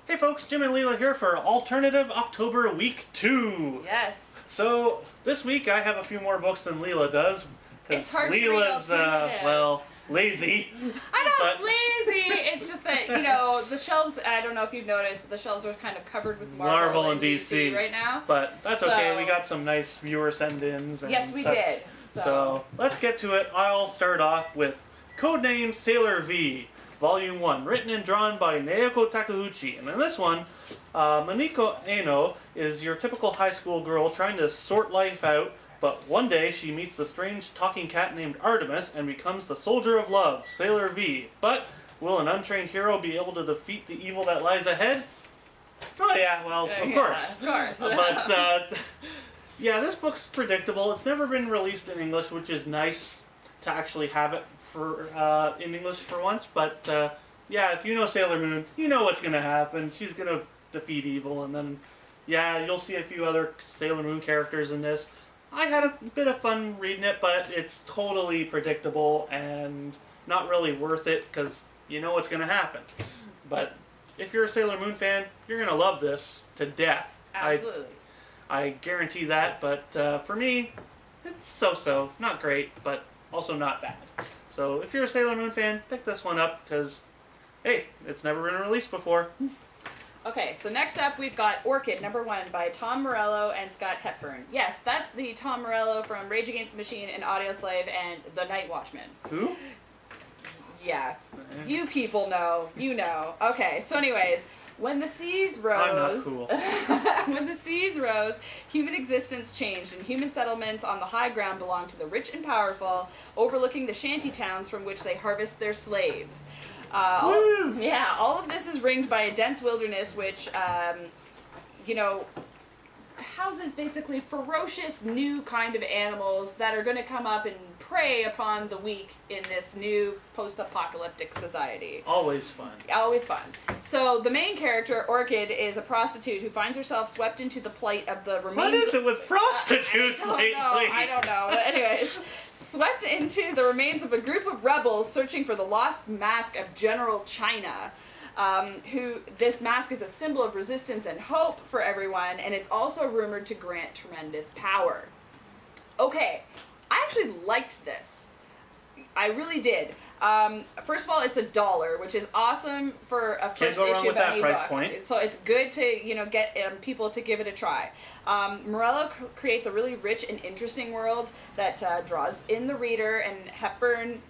Hey folks, Jim and Leila here for Alternative October Week 2. Yes. So, this week I have a few more books than Leila does. It's Because hard to read Leila's, lazy. I'm not lazy. It's just that, the shelves, I don't know if you've noticed, but the shelves are kind of covered with Marvel and DC right now. But that's okay, we got some nice viewer send-ins. And yes, we such. did. So, let's get to it. I'll start off with Codename Sailor V, Volume 1, written and drawn by Naoko Takeuchi. And in this one, Maniko Eno is your typical high school girl trying to sort life out, but one day she meets the strange talking cat named Artemis and becomes the soldier of love, Sailor V. But will an untrained hero be able to defeat the evil that lies ahead? Oh yeah, well, of course. Of course. But, yeah, this book's predictable. It's never been released in English, which is nice to actually have it for in English for once. But, yeah, if you know Sailor Moon, you know what's going to happen. She's going to defeat evil, and then, yeah, you'll see a few other Sailor Moon characters in this. I had a bit of fun reading it, but it's totally predictable and not really worth it because you know what's going to happen. But if you're a Sailor Moon fan, you're going to love this to death. Absolutely. I guarantee that, but for me, it's so-so. Not great, but also not bad. So if you're a Sailor Moon fan, pick this one up because, hey, it's never been released before. Okay, so next up we've got Orchid, #1, by Tom Morello and Scott Hepburn. Yes, that's the Tom Morello from Rage Against the Machine and Audioslave and The Night Watchman. Who? Yeah, you people know. You know. Okay, so anyways, when the seas rose... I'm not cool. When the seas rose, human existence changed, and human settlements on the high ground belonged to the rich and powerful, overlooking the shanty towns from which they harvest their slaves. All of this is ringed by a dense wilderness which, houses basically ferocious new kind of animals that are going to come up and prey upon the weak in this new post-apocalyptic society. Always fun. Always fun. So the main character, Orchid, is a prostitute who finds herself swept into the plight of the remains... What is it with prostitutes lately? I don't know. But anyways... Swept into the remains of a group of rebels searching for the lost mask of General China, who this mask is a symbol of resistance and hope for everyone, and it's also rumored to grant tremendous power. Okay, I actually liked this. I really did. First of all, it's $1, which is awesome for a first issue of any book. Point. So it's good to get people to give it a try. Morello creates a really rich and interesting world that draws in the reader, and Hepburn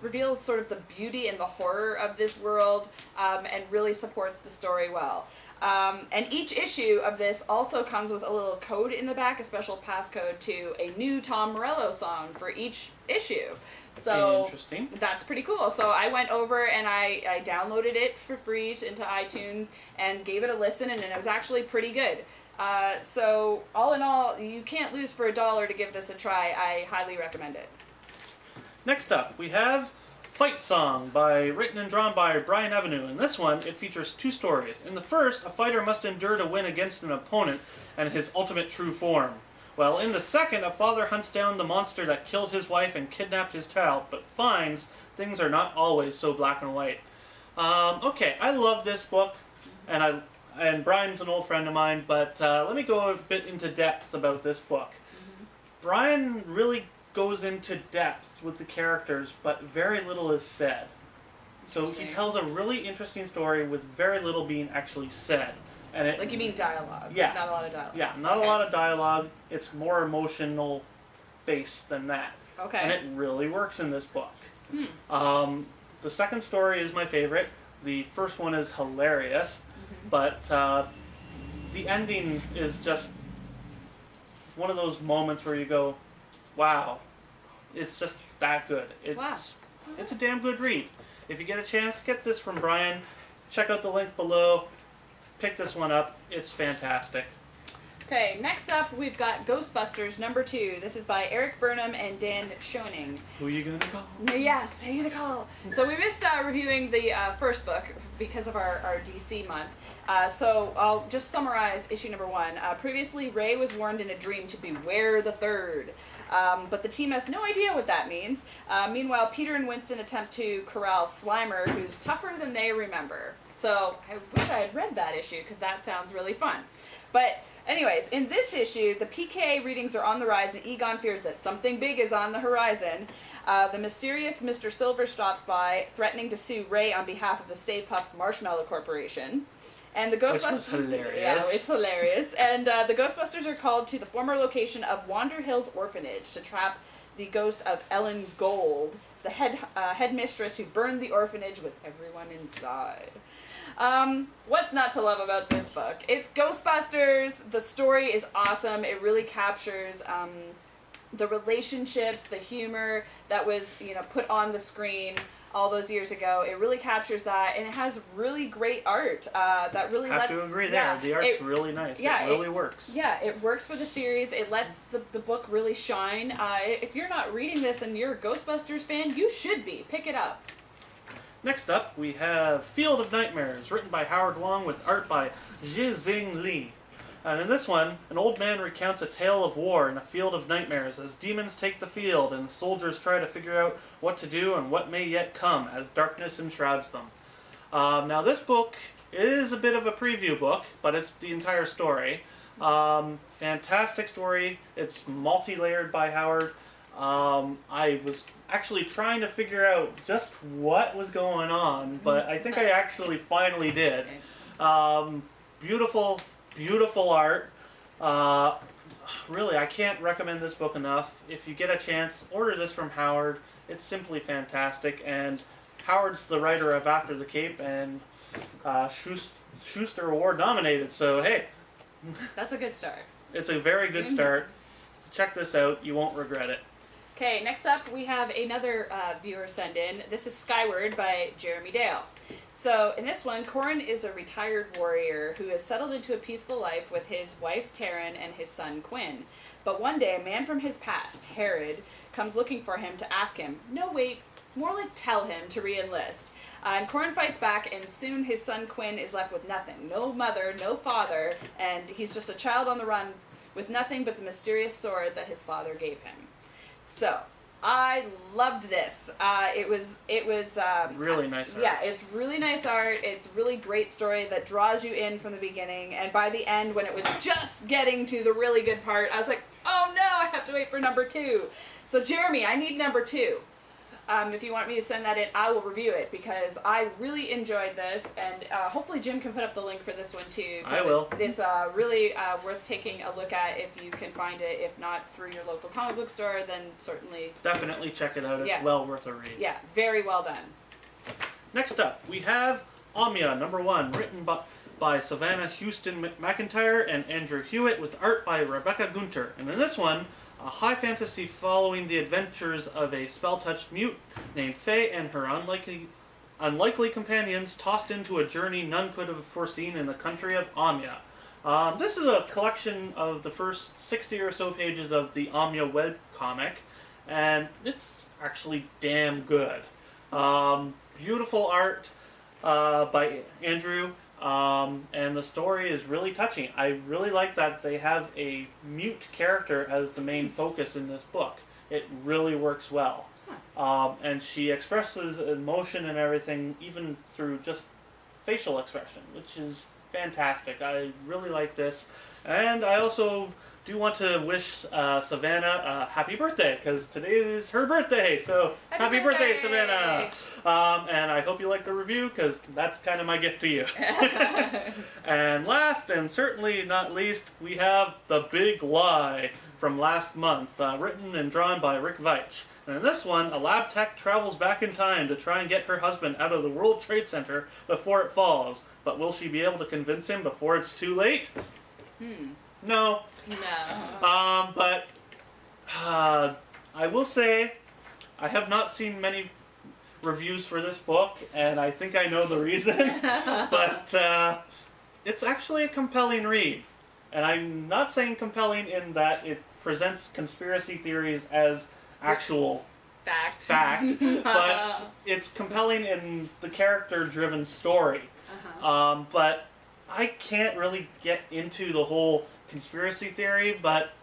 reveals sort of the beauty and the horror of this world, and really supports the story well. And each issue of this also comes with a little code in the back, a special passcode to a new Tom Morello song for each issue. So interesting. That's pretty cool. So I went over and I downloaded it for free into iTunes and gave it a listen, and it was actually pretty good. So all in all, you can't lose for $1 to give this a try. I highly recommend it. Next up, we have Fight Song, written and drawn by Brian Avenue. In this one, it features 2 stories. In the first, a fighter must endure to win against an opponent and his ultimate true form. Well, in the second, a father hunts down the monster that killed his wife and kidnapped his child, but finds things are not always so black and white. Okay, I love this book, and Brian's an old friend of mine, but let me go a bit into depth about this book. Mm-hmm. Brian really goes into depth with the characters, but very little is said. So he tells a really interesting story with very little being actually said. And you mean dialogue? Yeah. Not a lot of dialogue. Yeah, not a lot of dialogue. It's more emotional based than that. Okay. And it really works in this book. The second story is my favorite. The first one is hilarious, but the ending is just one of those moments where you go, wow, it's just that good. It's a damn good read. If you get a chance, get this from Brian. Check out the link below. Pick this one up. It's fantastic. Okay, next up we've got Ghostbusters #2. This is by Eric Burnham and Dan Schoening. Who are you going to call? Yes, who are you going to call? So we missed reviewing the first book because of our DC month. So I'll just summarize issue #1. Previously, Ray was warned in a dream to beware the Third. But the team has no idea what that means. Meanwhile, Peter and Winston attempt to corral Slimer, who's tougher than they remember. So I wish I had read that issue, because that sounds really fun. But anyways, in this issue, the PKA readings are on the rise, and Egon fears that something big is on the horizon. The mysterious Mr. Silver stops by, threatening to sue Ray on behalf of the Stay Puft Marshmallow Corporation. And the Ghostbusters... Which was hilarious. Yeah, it's hilarious. And the Ghostbusters are called to the former location of Wander Hills Orphanage to trap the ghost of Ellen Gold, the headmistress who burned the orphanage with everyone inside. What's not to love about this book? It's Ghostbusters. The story is awesome. It really captures the relationships, the humor that was, put on the screen all those years ago. It really captures that, and it has really great art that really I have to agree there. Yeah, the art's really nice. Yeah, it really works. Yeah, it works for the series. It lets the book really shine. If you're not reading this and you're a Ghostbusters fan, you should be. Pick it up. Next up, we have Field of Nightmares, written by Howard Wong with art by Geeking Li. And in this one, an old man recounts a tale of war in a field of nightmares as demons take the field and soldiers try to figure out what to do and what may yet come as darkness enshrouds them. Now this book is a bit of a preview book, but it's the entire story. Fantastic story. It's multi-layered by Howard. I was actually trying to figure out just what was going on, but I think I actually finally did. Beautiful art. Really, I can't recommend this book enough. If you get a chance, order this from Howard. It's simply fantastic, and Howard's the writer of After the Cape, and Schuster Award nominated, so hey. That's a good start. It's a very good start. Check this out. You won't regret it. Okay, next up we have another viewer send in. This is Skyward by Jeremy Dale. So in this one, Corin is a retired warrior who has settled into a peaceful life with his wife Taryn and his son Quinn. But one day, a man from his past, Herod, comes looking for him to ask him, no wait, more like tell him to re-enlist. And Corin fights back, and soon his son Quinn is left with nothing. No mother, no father, and he's just a child on the run with nothing but the mysterious sword that his father gave him. So, I loved this. It was really nice art. Yeah, it's really nice art. It's really great story that draws you in from the beginning. And by the end, when it was just getting to the really good part, I was like, oh no, I have to wait for number 2. So Jeremy, I need number 2. If you want me to send that in, I will review it because I really enjoyed this, and hopefully Jim can put up the link for this one too. I will. It's really worth taking a look at if you can find it. If not through your local comic book store, then certainly... Definitely check it out. It's well worth a read. Yeah, very well done. Next up, we have Amya, number 1, written by Savannah Houston McIntyre and Andrew Hewitt, with art by Rebecca Gunter. And in this one, a high fantasy following the adventures of a spell-touched mute named Faye and her unlikely companions tossed into a journey none could have foreseen in the country of Amya. This is a collection of the first 60 or so pages of the Amya webcomic, and it's actually damn good. Beautiful art by Andrew. And the story is really touching. I really like that they have a mute character as the main focus in this book. It really works well. And she expresses emotion and everything, even through just facial expression, which is fantastic. I really like this. And I also do want to wish Savannah a happy birthday, because today is her birthday, so happy birthday, Savannah! And I hope you like the review, because that's kind of my gift to you. And last, and certainly not least, we have The Big Lie from last month, written and drawn by Rick Veitch. And in this one, a lab tech travels back in time to try and get her husband out of the World Trade Center before it falls. But will she be able to convince him before it's too late? No. But I will say, I have not seen many reviews for this book, and I think I know the reason. But it's actually a compelling read. And I'm not saying compelling in that it presents conspiracy theories as actual fact, but it's compelling in the character-driven story. But I can't really get into the whole conspiracy theory, but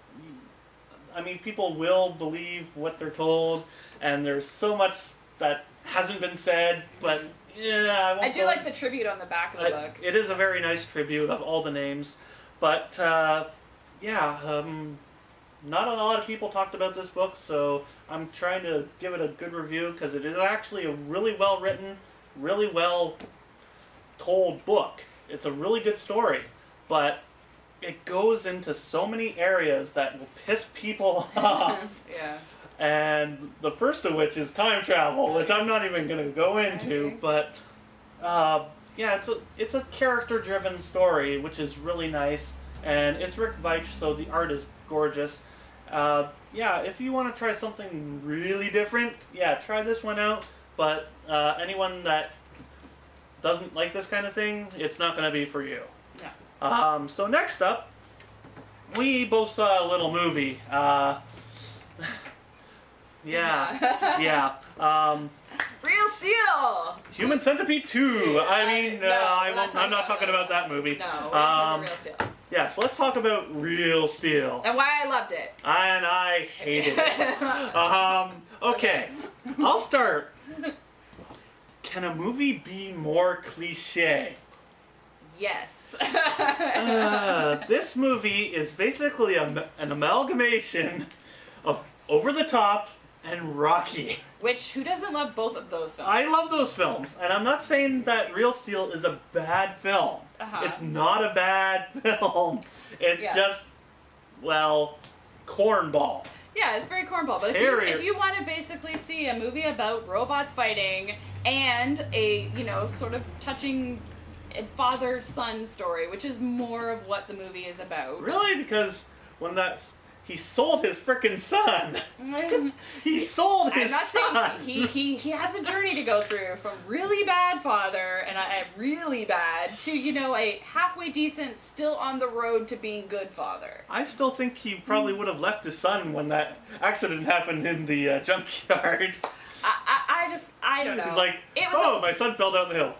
I mean, people will believe what they're told, and there's so much that hasn't been said, but yeah, I do like the tribute on the back of the book. It is a very nice tribute of all the names, but not a lot of people talked about this book, so I'm trying to give it a good review because it is actually a really well written, really well told book. It's a really good story, but it goes into so many areas that will piss people off. Yeah. And the first of which is time travel, which I'm not even going to go into, but it's a character-driven story, which is really nice, and it's Rick Veitch, so the art is gorgeous. If you want to try something really different, try this one out, but anyone that doesn't like this kind of thing, it's not going to be for you. Yeah. So next up, we both saw a little movie. Real Steel! Human Centipede 2. I'm not talking about that movie. No, we're talking Real Steel. Yes, let's talk about Real Steel. And why I loved it. And I hated it. Okay. I'll start. Can a movie be more cliche? Yes. This movie is basically an amalgamation of Over the Top and Rocky. Which, who doesn't love both of those films? I love those films, and I'm not saying that Real Steel is a bad film. Uh-huh. It's not a bad film. It's just, cornball. Yeah, it's very cornball. But if you want to basically see a movie about robots fighting and a, sort of touching father-son story, which is more of what the movie is about. Really? Because when he sold his frickin' son. He sold his son. I'm not saying he has a journey to go through from really bad father and a really bad to a halfway decent, still on the road to being good father. I still think he probably would have left his son when that accident happened in the junkyard. I don't know. He's like, my son fell down the hill.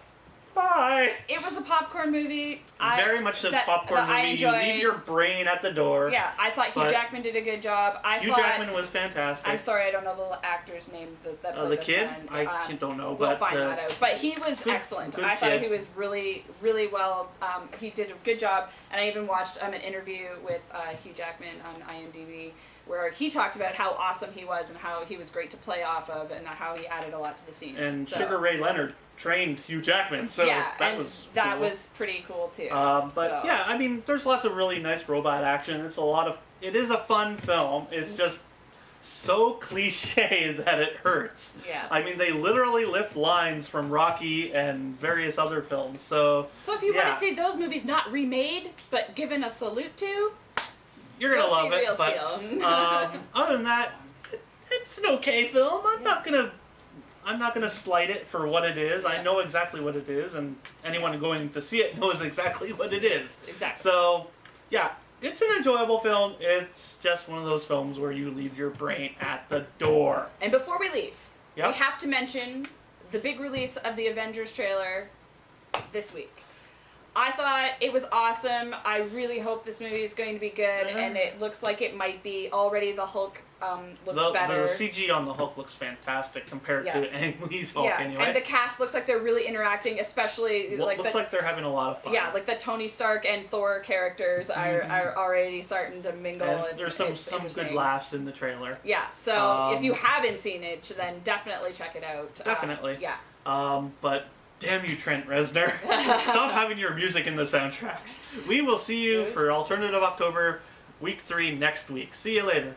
Bye. It was a popcorn movie. Very much a popcorn movie. You leave your brain at the door. Yeah, I thought Hugh Jackman did a good job. Hugh Jackman was fantastic. I'm sorry, I don't know the actor's name. The kid? I don't know. We'll find that out. But he was excellent. I thought he was really, really well. He did a good job. And I even watched an interview with Hugh Jackman on IMDb where he talked about how awesome he was and how he was great to play off of and how he added a lot to the scenes. And Sugar Ray Leonard trained Hugh Jackman, so that was pretty cool too. There's lots of really nice robot action. It is a fun film. It's just so cliche that it hurts. Yeah. I mean, they literally lift lines from Rocky and various other films. So if you want to see those movies not remade but given a salute to, you're gonna love it. Real but other than that, it's an okay film. I'm not gonna slight it for what it is. I know exactly what it is, and anyone going to see it knows exactly what it is. Exactly. So, it's an enjoyable film. It's just one of those films where you leave your brain at the door. And before we leave, we have to mention the big release of the Avengers trailer this week. I thought it was awesome. I really hope this movie is going to be good, and it looks like it might be. Already the Hulk looks better. The CG on the Hulk looks fantastic compared to Ang Lee's Hulk anyway. And the cast looks like they're really interacting, especially looks like they're having a lot of fun. Yeah, like the Tony Stark and Thor characters are already starting to mingle. And there's some good laughs in the trailer. Yeah, so if you haven't seen it, then definitely check it out. Definitely. But damn you, Trent Reznor. Stop having your music in the soundtracks. We will see you for Alternative October, week 3 next week. See you later.